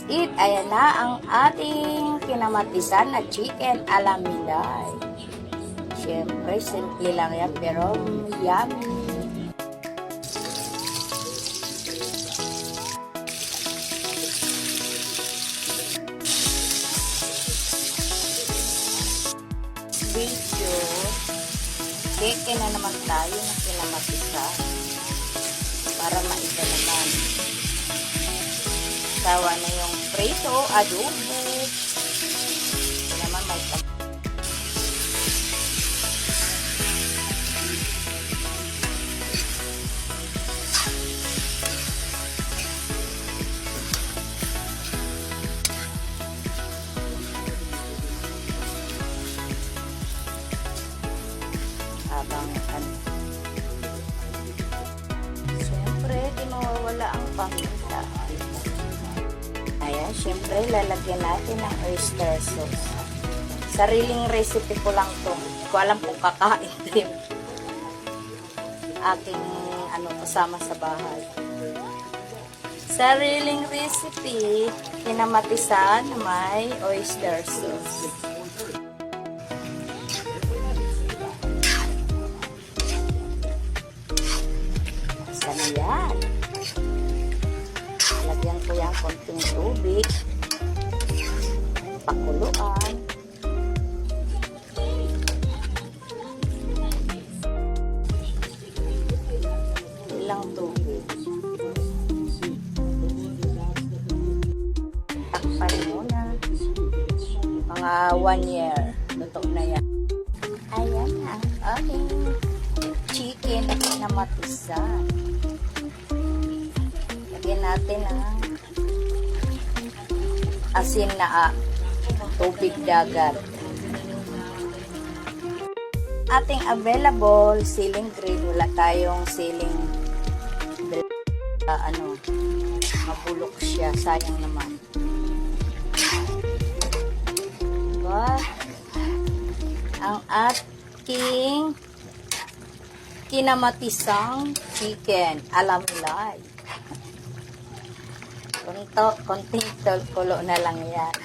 it. Ayan na ang ating kinamatisan na chicken alamilay. Siyempre, simple lang yan, pero yummy. Video, keke na naman tayo na kinamatisan para maiba naman. Sawa na yung preso, adobo. Ito naman may habang siyempre di mawawala ang paminta. Ayan, siyempre lalagyan natin ng oyster sauce. Sariling recipe ko lang to. Hindi ko alam kung kakain din aking kasama sa bahay. Sariling recipe, kinamatisan may oyster sauce. Yan. Lagyan ko yung konting tubig. Pakuluan. Ilang tubig. Takpan muna. Mga 1 year. Luto na yan. Ayan na. Okay. Chicken na matisan. Lagyan natin ang asin na tubig dagat. Ating available ceiling grill. Wala tayong ceiling grill. Mabulok siya. Sayang naman. Diba? Ang ating kinamatisang chicken alamilay. Konting kulo na lang yan.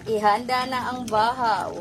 Ihanda na ang bahaw.